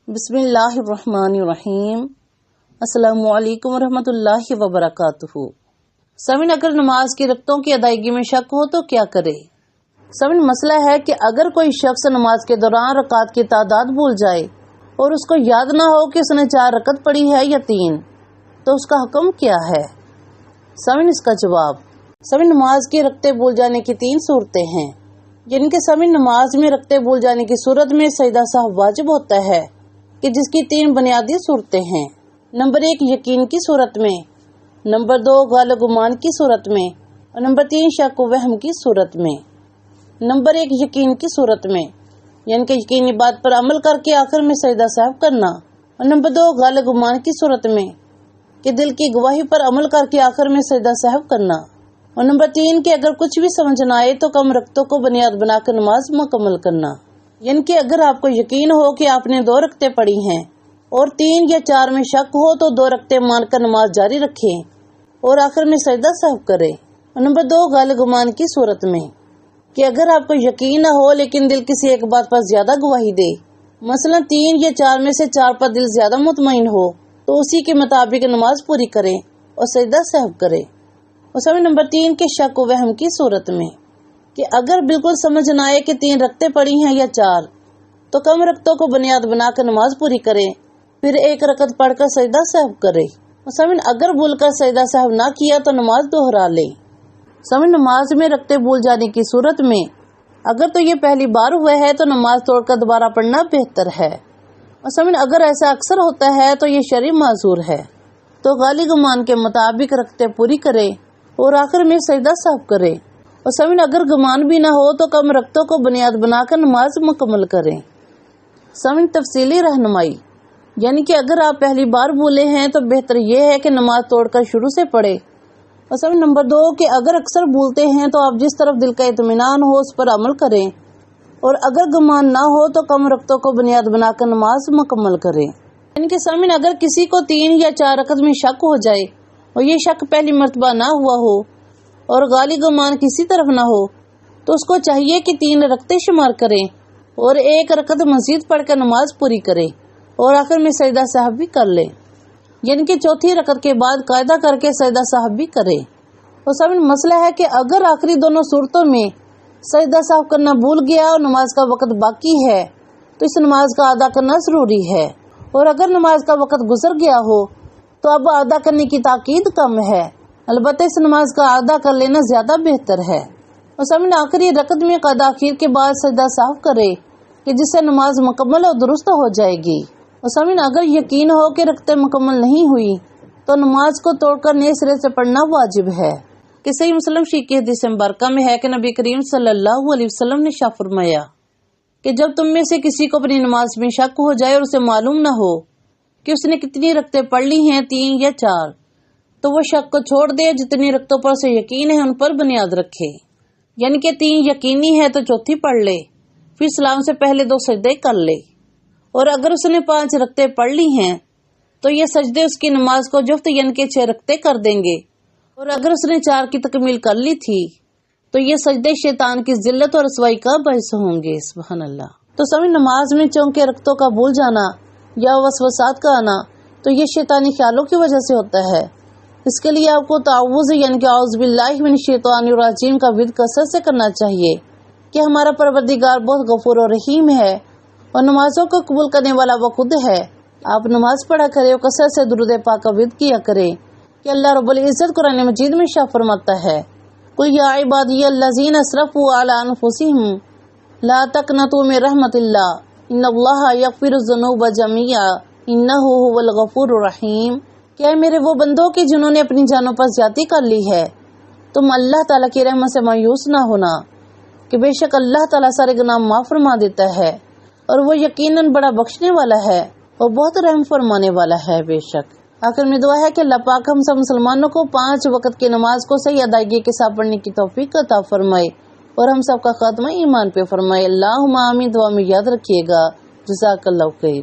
بسم اللہ الرحمن الرحیم۔ السلام علیکم ورحمۃ اللہ وبرکاتہ۔ سامعین، اگر نماز کی رکعتوں کی ادائیگی میں شک ہو تو کیا کرے؟ سامعین، مسئلہ ہے کہ اگر کوئی شخص نماز کے دوران رکعات کی تعداد بھول جائے اور اس کو یاد نہ ہو کہ اس نے 4 رکعت پڑھی ہے یا 3، تو اس کا حکم کیا ہے؟ سامعین، اس کا جواب، سامعین، نماز کی رکعتیں بھول جانے کی 3 صورتیں ہیں، جن کے سامعین نماز میں رکعتیں بھول جانے کی صورت میں سجدہ سہو واجب ہوتا ہے، کہ جس کی 3 بنیادی صورتیں ہیں۔ نمبر 1 یقین کی صورت میں، نمبر 2 غالب گمان کی صورت میں، اور نمبر 3 شک و وہم کی صورت میں۔ نمبر 1 یقین کی صورت میں، یعنی کہ یقینی بات پر عمل کر کے آخر میں سجدہ سہو کرنا، اور نمبر 2 غالب گمان کی صورت میں، کہ دل کی گواہی پر عمل کر کے آخر میں سجدہ سہو کرنا، اور نمبر 3 کہ اگر کچھ بھی سمجھ نہ آئے تو کم رکعتوں کو بنیاد بنا کر نماز مکمل کرنا، یعنی کہ اگر آپ کو یقین ہو کہ آپ نے 2 رکعتیں پڑھی ہیں اور 3 یا 4 میں شک ہو تو 2 رکعتیں مان کر نماز جاری رکھیں اور آخر میں سجدہ سہو کریں۔ اور نمبر 2 غالب گمان کی صورت میں، کہ اگر آپ کو یقین نہ ہو لیکن دل کسی ایک بات پر زیادہ گواہی دے، مثلا 3 یا 4 میں سے 4 پر دل زیادہ مطمئن ہو، تو اسی کے مطابق نماز پوری کریں اور سجدہ سہو کریں۔ اور سوال نمبر 3 کے شک و وہم کی صورت میں، کہ اگر بالکل سمجھ نہ آئے کہ 3 رکعتیں پڑھی ہیں یا 4، تو کم رکعتوں کو بنیاد بنا کر نماز پوری کریں، پھر 1 رکعت پڑھ کر سجدہ سہو کرے۔ سامعین، اگر بھول کر سجدہ سہو نہ کیا تو نماز دوہرا لے۔ سامعین، نماز میں رکعتیں بھول جانے کی صورت میں اگر تو یہ پہلی بار ہوا ہے تو نماز توڑ کر دوبارہ پڑھنا بہتر ہے، اور سامعین اگر ایسا اکثر ہوتا ہے تو یہ شرعی معذور ہے، تو غالب گمان کے مطابق رکعتیں پوری کرے اور آخر میں سجدہ سہو کرے۔ اور سامعین اگر گمان بھی نہ ہو تو کم رکعتوں کو بنیاد بنا کر نماز مکمل کریں۔ سامعین تفصیلی رہنمائی، یعنی کہ اگر آپ پہلی بار بھولے ہیں تو بہتر یہ ہے کہ نماز توڑ کر شروع سے پڑھے۔ اور سامعین نمبر 2 کہ اگر اکثر بھولتے ہیں تو آپ جس طرف دل کا اطمینان ہو اس پر عمل کریں، اور اگر گمان نہ ہو تو کم رکعتوں کو بنیاد بنا کر نماز مکمل کریں۔ یعنی کہ سامعین اگر کسی کو 3 یا 4 رکعت میں شک ہو جائے اور یہ شک پہلی مرتبہ نہ ہوا ہو اور غالب گمان کسی طرف نہ ہو، تو اس کو چاہیے کہ 3 رکعتیں شمار کریں اور 1 رکعت مزید پڑھ کر نماز پوری کرے اور آخر میں سجدہ سہو بھی کر لے، یعنی کہ 4تھی رکعت کے بعد قاعدہ کر کے سجدہ سہو بھی کرے۔ تو سامعین مسئلہ ہے کہ اگر آخری دونوں صورتوں میں سجدہ سہو کرنا بھول گیا اور نماز کا وقت باقی ہے تو اس نماز کا ادا کرنا ضروری ہے، اور اگر نماز کا وقت گزر گیا ہو تو اب ادا کرنے کی تاکید کم ہے، البتہ اس نماز کا ادا کر لینا زیادہ بہتر ہے۔ اور سامعین آخری رکعت میں قاعدہ اخیر کے بعد سجدہ سہو کرے کہ جس سے نماز مکمل اور درست ہو جائے گی۔ اور سامعین اگر یقین ہو کہ رکعتیں مکمل نہیں ہوئی تو نماز کو توڑ کر نئے سرے سے پڑھنا واجب ہے، کہ صحیح مسلم شریف کی حدیث مبارکہ میں ہے کہ نبی کریم صلی اللہ علیہ وسلم نے ارشاد فرمایا کہ جب تم میں سے کسی کو اپنی نماز میں شک ہو جائے اور اسے معلوم نہ ہو کہ اس نے کتنی رکعتیں پڑھ لی ہیں، 3 یا 4، تو وہ شک کو چھوڑ دے، جتنی رکعتوں پر اسے یقین ہے ان پر بنیاد رکھے، یعنی کہ 3 یقینی ہے تو 4تھی پڑھ لے، پھر سلام سے پہلے 2 سجدے کر لے، اور اگر اس نے 5 رکعتیں پڑھ لی ہیں تو یہ سجدے اس کی نماز کو جفت یعنی کہ 6 رکعتیں کر دیں گے، اور اگر اس نے 4 کی تکمیل کر لی تھی تو یہ سجدے شیطان کی ذلت اور رسوائی کا باعث ہوں گے۔ سبحان اللہ۔ تو سامعین نماز میں چونکہ رکعتوں کا بھول جانا یا وسوسات کا آنا تو یہ شیطانی خیالوں کی وجہ سے ہوتا ہے، اس کے لیے آپ کو تعوذ یعنی کہ اعوذ باللہ من الشیطان الرجیم کا ورد کثرت سے کرنا چاہیے، کہ ہمارا پروردگار بہت غفور اور رحیم ہے اور نمازوں کو قبول کرنے والا وہ خود ہے۔ آپ نماز پڑھا کرے اور کثرت سے درود پاک کا ورد کیا کرے، کہ اللہ رب العزت قرآن مجید میں ارشاد فرماتا ہے قل یا عبادی الذین اسرفوا علی انفسہم لا تقنطوا من رحمت اللہ ان اللہ یغفر الذنوب جميعا انہ هو الغفور الرحیم، کیا میرے وہ بندوں کے جنہوں نے اپنی جانوں پر زیادتی کر لی ہے، تم اللہ تعالیٰ کی رحمت سے مایوس نہ ہونا، کہ بے شک اللہ تعالیٰ سارے گناہ معاف فرما دیتا ہے اور وہ یقیناً بڑا بخشنے والا ہے اور بہت رحم فرمانے والا ہے بے شک۔ آخر میں دعا ہے کہ اللہ پاک ہم سب مسلمانوں کو 5 وقت کی نماز کو صحیح ادائیگی کے ساتھ پڑھنے کی توفیق عطا فرمائے اور ہم سب کا خاتمہ ایمان پہ فرمائے۔ اللہم آمین۔ دعا میں یاد رکھیے گا۔ جزاک اللہ خیر۔